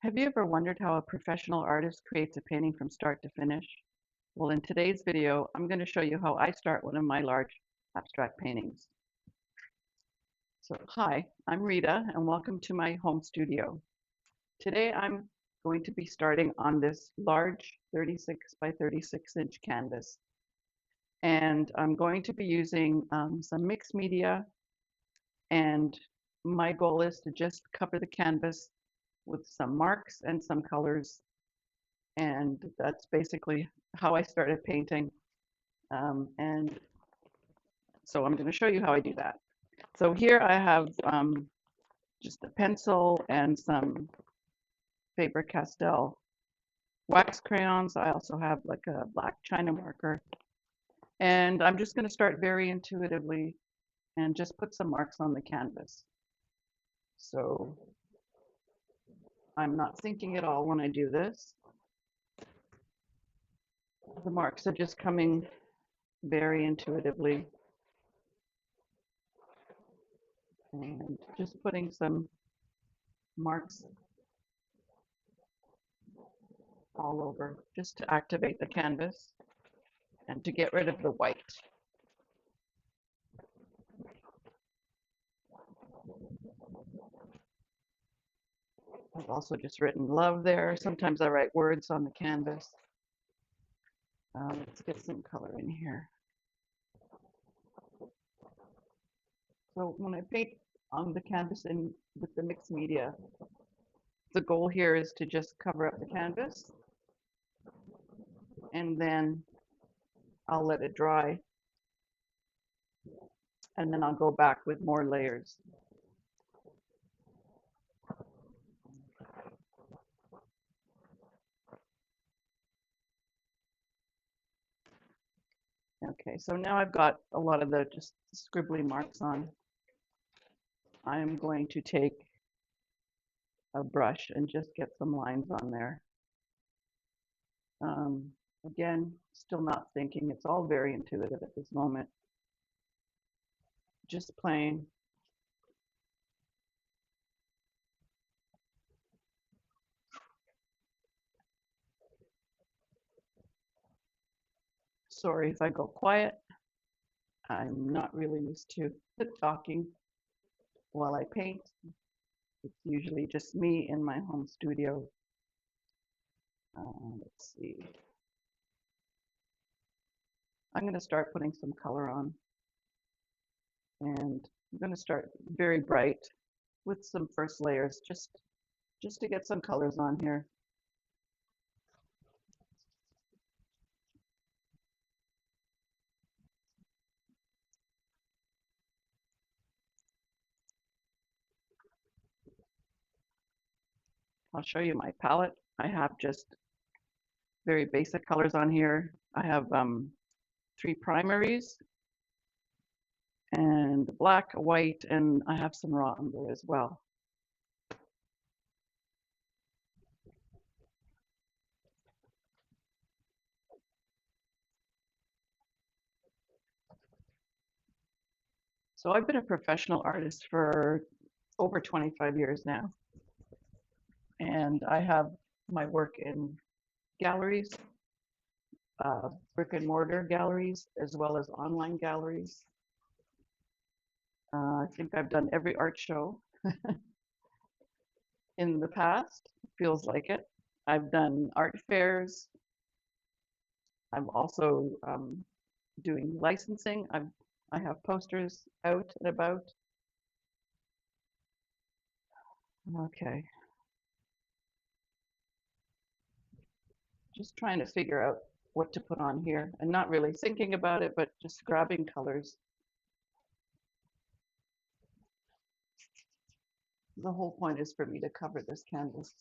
Have you ever wondered how a professional artist creates a painting from start to finish? Well, in today's video, I'm going to show you how I start one of my large abstract paintings. So, hi, I'm Rita, and welcome to my home studio. Today, I'm going to be starting on this large 36 by 36 inch canvas. And I'm going to be using some mixed media, and my goal is to just cover the canvas with some marks and some colors, and that's basically how I started painting. And so I'm going to show you how I do that. So here I have just a pencil and some Faber-Castell wax crayons. I also have like a black China marker. And I'm just going to start very intuitively and just put some marks on the canvas. So I'm not thinking at all when I do this. The marks are just coming very intuitively. And just putting some marks all over just to activate the canvas and to get rid of the white. I've also just written love there. Sometimes I write words on the canvas. Let's get some color in here. So when I paint on the canvas and with the mixed media, the goal here is to just cover up the canvas, and then I'll let it dry, and then I'll go back with more layers. Okay, so now I've got a lot of the just scribbly marks on. I'm going to take a brush and just get some lines on there. Again, still not thinking. It's all very intuitive at this moment. Just playing. Sorry if I go quiet. I'm not really used to talking while I paint. It's usually just me in my home studio. Let's see. I'm going to start putting some color on. And I'm going to start very bright with some first layers just to get some colors on here. I'll show you my palette. I have just very basic colors on here. I have 3 primaries and black, white, and I have some raw umber as well. So I've been a professional artist for over 25 years now. And I have my work in galleries, brick and mortar galleries, as well as online galleries. I think I've done every art show in the past, feels like it. I've done art fairs. I'm also doing licensing. I have posters out and about. Okay. Just trying to figure out what to put on here and not really thinking about it, but just grabbing colors. The whole point is for me to cover this canvas.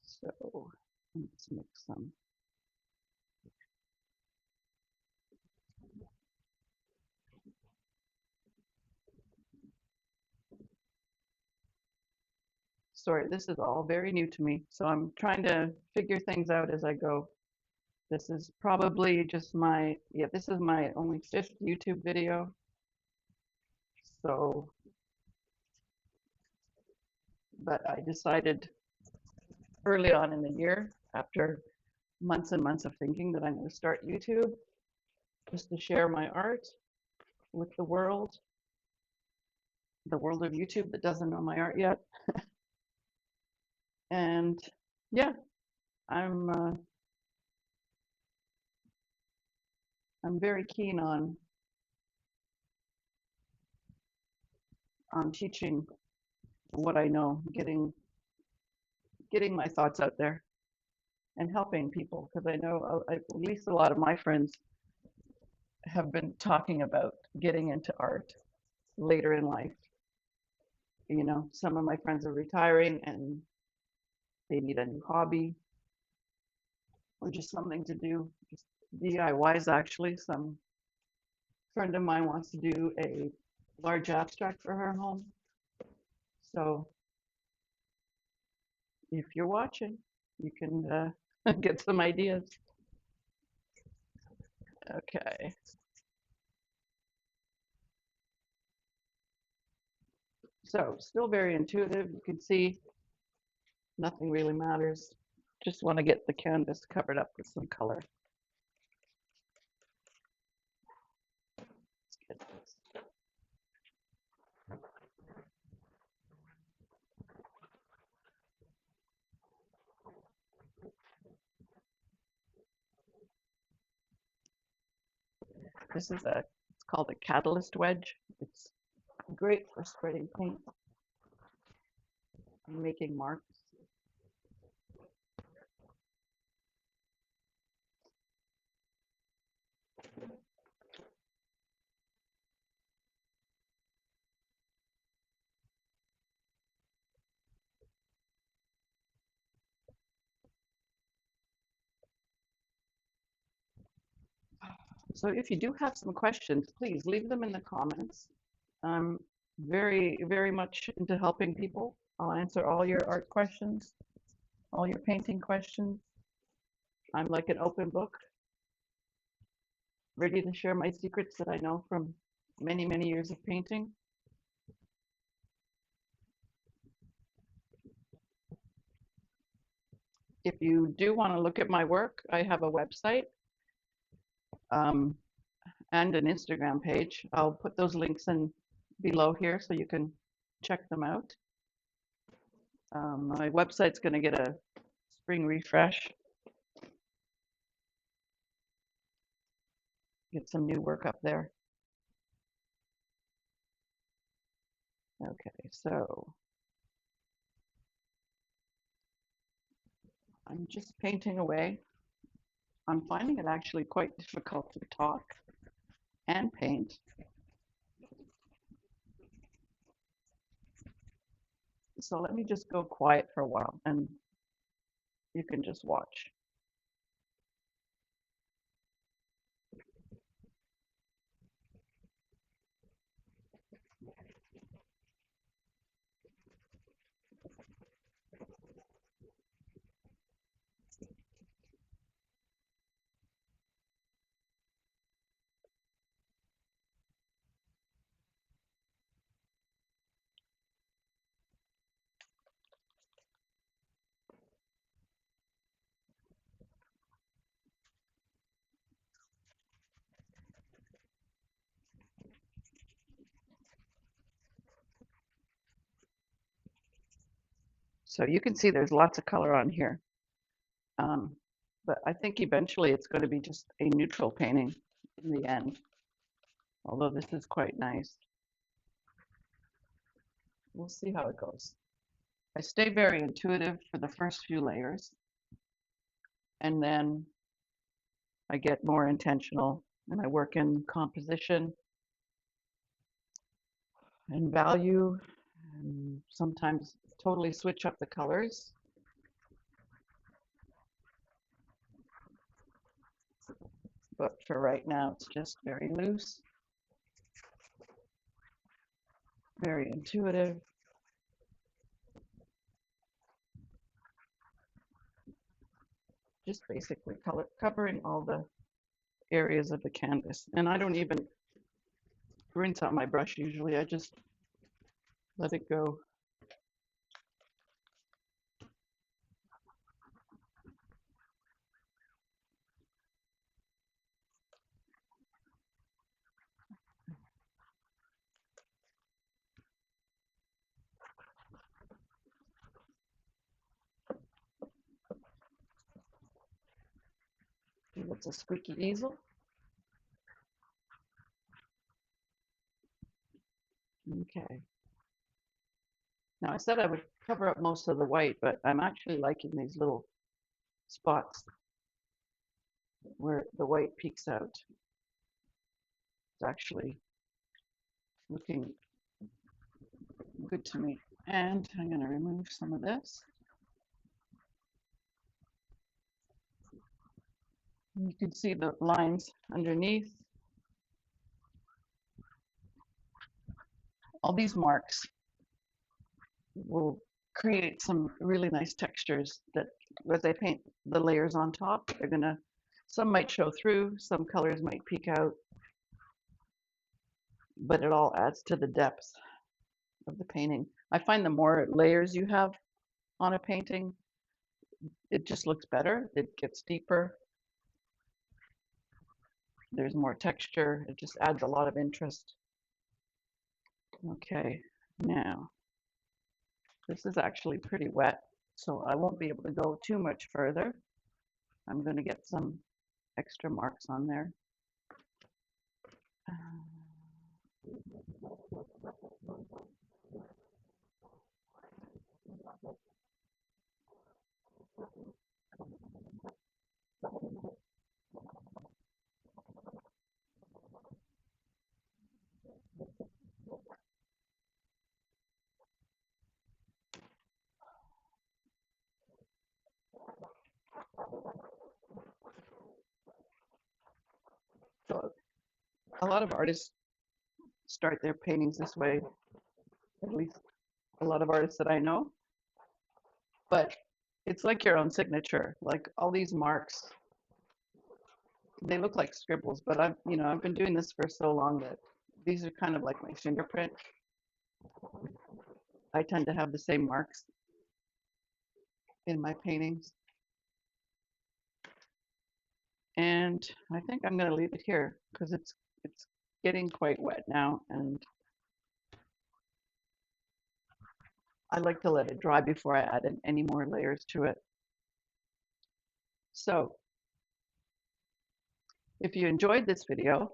So let's mix some. Sorry, this is all very new to me, so I'm trying to figure things out as I go. This is probably just my, this is my only 5th YouTube video. So but I decided early on in the year, after months and months of thinking, that I'm going to start YouTube just to share my art with the world of YouTube that doesn't know my art yet. And yeah, I'm uh, I'm very keen on teaching what I know, getting my thoughts out there and helping people, because I know at least a lot of my friends have been talking about getting into art later in life. You know, some of my friends are retiring and they need a new hobby or just something to do, just DIYs actually. Some friend of mine wants to do a large abstract for her home. So if you're watching, you can get some ideas. Okay, so still very intuitive. You can see nothing really matters. Just want to get the canvas covered up with some color. Let's get this. This is it's called a catalyst wedge. It's great for spreading paint and making marks. So if you do have some questions, please leave them in the comments. I'm very much into helping people. I'll answer all your art questions, all your painting questions. I'm like an open book, ready to share my secrets that I know from many years of painting. If you do want to look at my work, I have a website um, and an Instagram page. I'll put those links in below here so you can check them out. My website's going to get a spring refresh, get some new work up there. Okay, so I'm just painting away. I'm finding it actually quite difficult to talk and paint. So let me just go quiet for a while and you can just watch. So you can see there's lots of color on here. But I think eventually it's going to be just a neutral painting in the end, although this is quite nice. We'll see how it goes. I stay very intuitive for the first few layers, and then I get more intentional and I work in composition and value, and sometimes totally switch up the colors. But for right now, it's just very loose, very intuitive. Just basically covering all the areas of the canvas. And I don't even rinse out my brush usually. I just let it go. It's a squeaky easel. Okay. Now I said I would cover up most of the white, but I'm actually liking these little spots where the white peeks out. It's actually looking good to me. And I'm going to remove some of this. You can see the lines underneath. All these marks will create some really nice textures that as I paint the layers on top, they're gonna, some might show through, some colors might peek out, but it all adds to the depth of the painting. I find the more layers you have on a painting, it just looks better. It gets deeper. There's more texture. It just adds a lot of interest. Okay, now this is actually pretty wet, so I won't be able to go too much further. I'm going to get some extra marks on there. So a lot of artists start their paintings this way, at least a lot of artists that I know. But it's like your own signature. Like all these marks, they look like scribbles, but I've been doing this for so long that these are kind of like my fingerprint. I tend to have the same marks in my paintings. And I think I'm going to leave it here because it's getting quite wet now, and I like to let it dry before I add in any more layers to it. So if you enjoyed this video,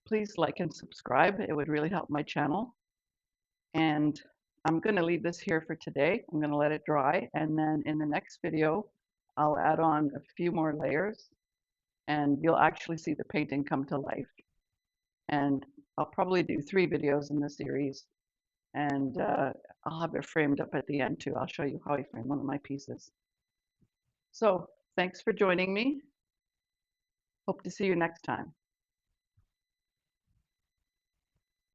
please like and subscribe. It would really help my channel. And I'm going to leave this here for today. I'm going to let it dry, and then in the next video, I'll add on a few more layers, and you'll actually see the painting come to life. And I'll probably do 3 videos in the series, and I'll have it framed up at the end too. I'll show you how I frame one of my pieces. So thanks for joining me. Hope to see you next time.